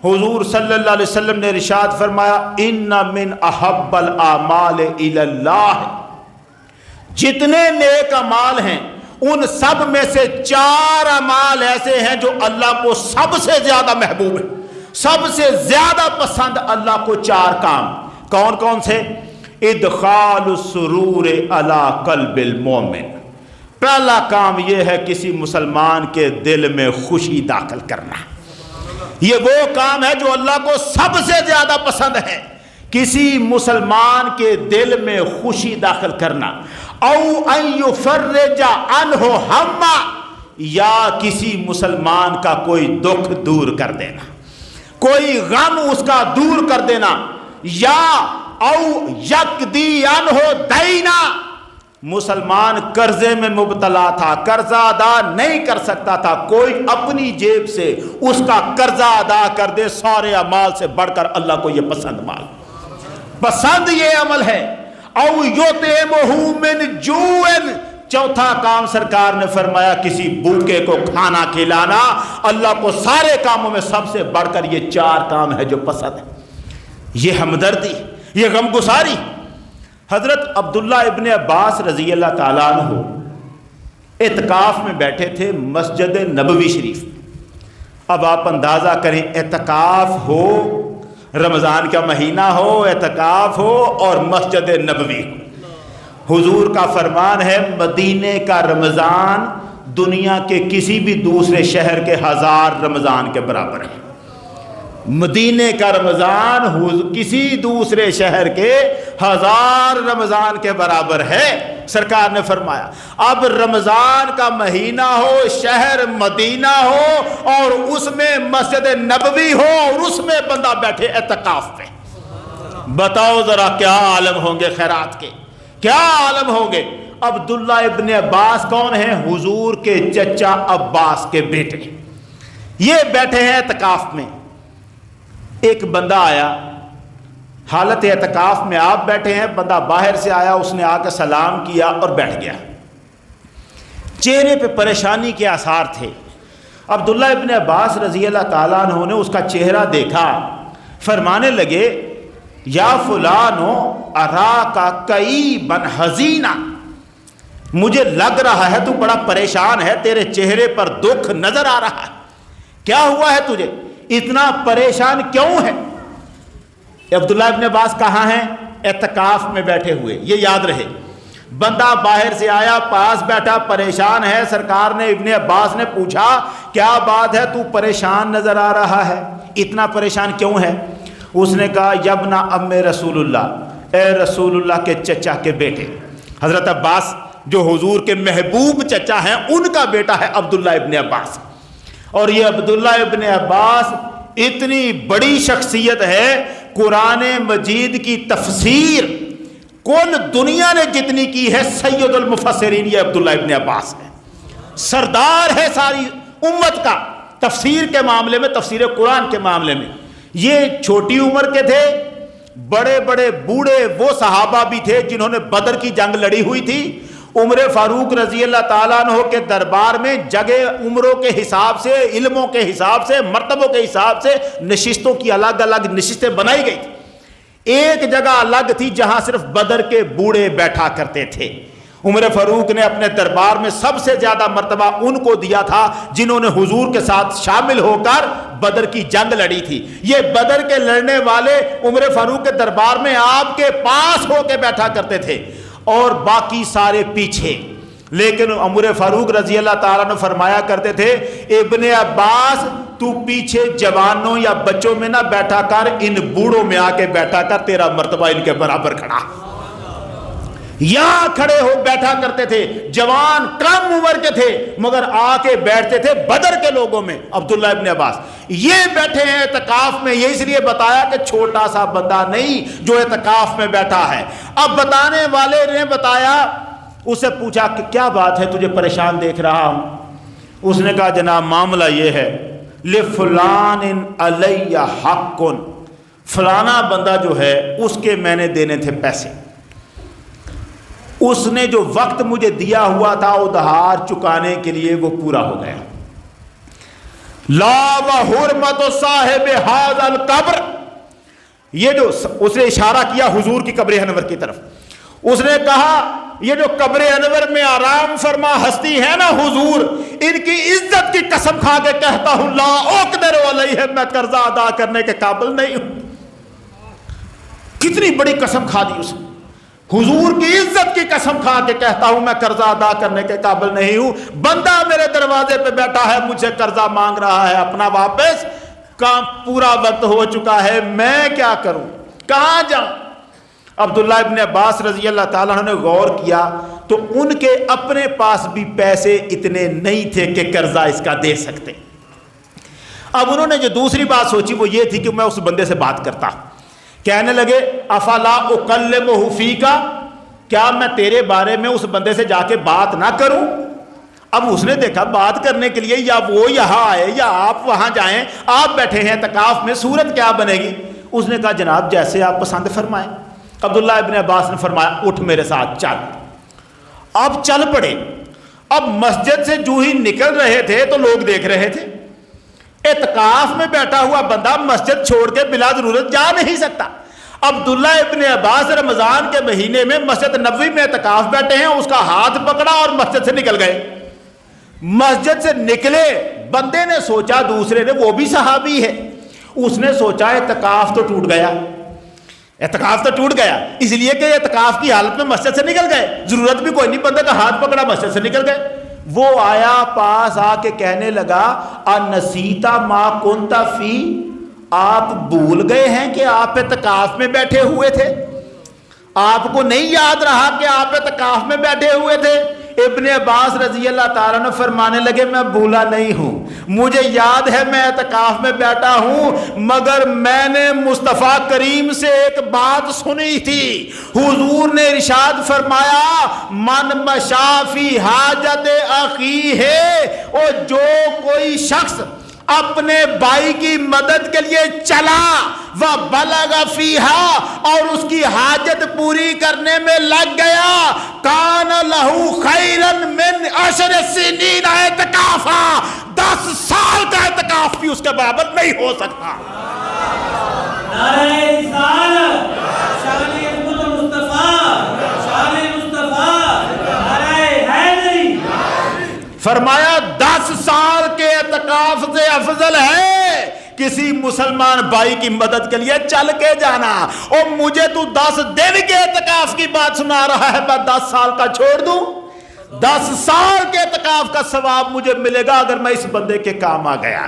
حضور صلی اللہ علیہ وسلم نے ارشاد فرمایا ان من احب الاعمال الی اللہ، جتنے نیک اعمال ہیں ان سب میں سے 4 اعمال ایسے ہیں جو اللہ کو سب سے زیادہ محبوب ہیں، سب سے زیادہ پسند اللہ کو 4 کام۔ کون کون سے؟ ادخال السرور علی قلب المومن، پہلا کام یہ ہے کسی مسلمان کے دل میں خوشی داخل کرنا، یہ وہ کام ہے جو اللہ کو سب سے زیادہ پسند ہے، کسی مسلمان کے دل میں خوشی داخل کرنا، او ان یفرج عنہ ہما، یا کسی مسلمان کا کوئی دکھ دور کر دینا، کوئی غم اس کا دور کر دینا، یا او یقضی عنہ دینا، مسلمان قرضے میں مبتلا تھا، قرضہ ادا نہیں کر سکتا تھا، کوئی اپنی جیب سے اس کا قرضہ ادا کر دے، سارے اعمال سے بڑھ کر اللہ کو یہ پسند مال پسند یہ عمل ہے۔ او یطعمہ من جوع، چوتھا کام سرکار نے فرمایا کسی بھوکے کو کھانا کھلانا، اللہ کو سارے کاموں میں سب سے بڑھ کر یہ 4 کام ہے جو پسند ہے۔ یہ ہمدردی، یہ غم گساری۔ حضرت عبداللہ ابن عباس رضی اللہ تعالیٰ عنہ اعتکاف میں بیٹھے تھے مسجد نبوی شریف۔ اب آپ اندازہ کریں، اعتکاف ہو، رمضان کا مہینہ ہو، اعتکاف ہو اور مسجد نبوی ہو۔ حضور کا فرمان ہے مدینے کا رمضان دنیا کے کسی بھی دوسرے شہر کے 1000 رمضان کے برابر ہے۔ مدینے کا رمضان کسی دوسرے شہر کے 1000 رمضان کے برابر ہے، سرکار نے فرمایا۔ اب رمضان کا مہینہ ہو، شہر مدینہ ہو اور اس میں مسجد نبوی ہو اور اس میں بندہ بیٹھے اعتکاف پہ، بتاؤ ذرا کیا عالم ہوں گے خیرات کے، کیا عالم ہوں گے۔ عبداللہ ابن عباس کون ہیں؟ حضور کے چچا عباس کے بیٹے، یہ بیٹھے ہیں اعتکاف میں۔ ایک بندہ آیا، حالت اعتکاف میں آپ بیٹھے ہیں، بندہ باہر سے آیا، اس نے آ کے سلام کیا اور بیٹھ گیا، چہرے پہ پریشانی کے آثار تھے۔ عبداللہ ابن عباس رضی اللہ تعالیٰ عنہ نے اس کا چہرہ دیکھا، فرمانے لگے یا فلانو اراکا کئیبا حزینا، مجھے لگ رہا ہے تو بڑا پریشان ہے، تیرے چہرے پر دکھ نظر آ رہا ہے، کیا ہوا ہے تجھے، اتنا پریشان کیوں ہے؟ عبداللہ ابن عباس کہاں ہیں؟ اعتکاف میں بیٹھے ہوئے، یہ یاد رہے۔ بندہ باہر سے آیا، پاس بیٹھا، پریشان ہے، سرکار نے ابن عباس نے پوچھا کیا بات ہے، تو پریشان نظر آ رہا ہے، اتنا پریشان کیوں ہے؟ اس نے کہا یبنا ام رسول اللہ، اے رسول اللہ کے چچا کے بیٹے۔ حضرت عباس جو حضور کے محبوب چچا ہیں، ان کا بیٹا ہے عبداللہ ابن عباس۔ اور یہ عبداللہ ابن عباس اتنی بڑی شخصیت ہے، قرآن مجید کی تفسیر کل دنیا نے جتنی کی ہے، سید المفسرین یہ عبداللہ ابن عباس ہے، سردار ہے ساری امت کا تفسیر کے معاملے میں، تفسیر قرآن کے معاملے میں۔ یہ چھوٹی عمر کے تھے، بڑے بڑے بوڑھے وہ صحابہ بھی تھے جنہوں نے بدر کی جنگ لڑی ہوئی تھی۔ عمر فاروق رضی اللہ تعالیٰ عنہ کے دربار میں جگہ عمروں کے حساب سے، علموں کے حساب سے، مرتبوں کے حساب سے نشستوں کی الگ الگ نشستیں بنائی گئی تھی۔ ایک جگہ الگ تھی جہاں صرف بدر کے بوڑھے بیٹھا کرتے تھے۔ عمر فاروق نے اپنے دربار میں سب سے زیادہ مرتبہ ان کو دیا تھا جنہوں نے حضور کے ساتھ شامل ہو کر بدر کی جنگ لڑی تھی۔ یہ بدر کے لڑنے والے عمر فاروق کے دربار میں آپ کے پاس ہو کے بیٹھا کرتے تھے اور باقی سارے پیچھے۔ لیکن عمر فاروق رضی اللہ تعالیٰ نے فرمایا کرتے تھے ابن عباس تو پیچھے جوانوں یا بچوں میں نہ بیٹھا کر، ان بوڑھوں میں آ کے بیٹھا کر، تیرا مرتبہ ان کے برابر کھڑا۔ یہاں کھڑے ہو بیٹھا کرتے تھے، جوان کم عمر کے تھے مگر آ کے بیٹھتے تھے بدر کے لوگوں میں۔ عبداللہ ابن عباس یہ بیٹھے ہیں اعتکاف میں، یہ اس لیے بتایا کہ چھوٹا سا بندہ نہیں جو اعتکاف میں بیٹھا ہے۔ اب بتانے والے نے بتایا، اسے پوچھا کہ کیا بات ہے، تجھے پریشان دیکھ رہا ہوں۔ اس نے کہا جناب معاملہ یہ ہے، لفلان علی حق، فلانا بندہ جو ہے اس کے میں نے دینے تھے پیسے، اس نے جو وقت مجھے دیا ہوا تھا ادھار چکانے کے لیے وہ پورا ہو گیا۔ لا و حرمت صاحب حاضل قبر، یہ جو اس نے اشارہ کیا حضور کی قبر انور کی طرف، اس نے کہا یہ جو قبر انور میں آرام فرما ہستی ہے نا حضور، ان کی عزت کی قسم کھا کے کہتا ہوں لا اقدر علیہ، میں قرضہ ادا کرنے کے قابل نہیں ہوں۔ کتنی بڑی قسم کھا دی اس نے، حضور کی عزت کی قسم کھا کے کہتا ہوں میں قرضہ ادا کرنے کے قابل نہیں ہوں، بندہ میرے دروازے پہ بیٹھا ہے مجھ سے قرضہ مانگ رہا ہے اپنا واپس، کام پورا وقت ہو چکا ہے، میں کیا کروں، کہاں جاؤں؟ عبداللہ ابن عباس رضی اللہ تعالیٰ عنہ نے غور کیا تو ان کے اپنے پاس بھی پیسے اتنے نہیں تھے کہ قرضہ اس کا دے سکتے۔ اب انہوں نے جو دوسری بات سوچی وہ یہ تھی کہ میں اس بندے سے بات کرتا، کہنے لگے افلا اکلمہ فیک، کیا میں تیرے بارے میں اس بندے سے جا کے بات نہ کروں؟ اب اس نے دیکھا بات کرنے کے لیے یا وہ یہاں آئے یا آپ وہاں جائیں، آپ بیٹھے ہیں اعتکاف میں، صورت کیا بنے گی؟ اس نے کہا جناب جیسے آپ پسند فرمائیں۔ عبداللہ ابن عباس نے فرمایا اٹھ میرے ساتھ چل۔ اب چل پڑے۔ اب مسجد سے جو ہی نکل رہے تھے تو لوگ دیکھ رہے تھے، اعتکاف میں بیٹھا ہوا بندہ مسجد چھوڑ کے بلا ضرورت جا نہیں سکتا۔ عبداللہ ابن عباس رمضان کے مہینے میں مسجد نبوی میں اعتکاف بیٹھے ہیں، اس کا ہاتھ پکڑا اور مسجد سے نکل گئے۔ مسجد سے نکلے، بندے نے سوچا دوسرے نے وہ بھی صحابی ہے، اس نے سوچا اعتکاف تو ٹوٹ گیا، اعتکاف تو ٹوٹ گیا، اس لیے کہ اعتکاف کی حالت میں مسجد سے نکل گئے، ضرورت بھی کوئی نہیں، بندے کا ہاتھ پکڑا مسجد سے نکل گئے۔ وہ آیا پاس آ کے کہنے لگا انسیتا ما کنتا فی، آپ بھول گئے ہیں کہ آپ اعتکاف میں بیٹھے ہوئے تھے؟ آپ کو نہیں یاد رہا کہ آپ اعتکاف میں بیٹھے ہوئے تھے؟ ابن عباس رضی اللہ تعالیٰ نے فرمانے لگے میں بھولا نہیں ہوں، مجھے یاد ہے میں اعتکاف میں بیٹھا ہوں، مگر میں نے مصطفیٰ کریم سے ایک بات سنی تھی، حضور نے ارشاد فرمایا من مشا فی حاجت اخی ہے، اور جو کوئی شخص اپنے بھائی کی مدد کے لیے چلا وَبَلَغَ فِيهَا، اور اس کی حاجت پوری کرنے میں لگ گیا، كَانَ لَهُ خَيْرًا مِنْ 10 سِنِينَ اعتکافا، 10 سال کا اعتکاف بھی اس کے برابر نہیں ہو سکتا۔ نعرہ رسالت، شان حکمت مصطفیٰ، شان مصطفیٰ، نعرہ حیدری۔ فرمایا 10 سال کے اعتکاف سے افضل ہے کسی مسلمان بھائی کی مدد کے لیے چل کے جانا، اور مجھے تو 10 دن کے اعتکاف کی بات سنا رہا ہے، میں 10 سال کا چھوڑ دوں؟ 10 سال کے اعتکاف کا ثواب مجھے ملے گا اگر میں اس بندے کے کام آ گیا۔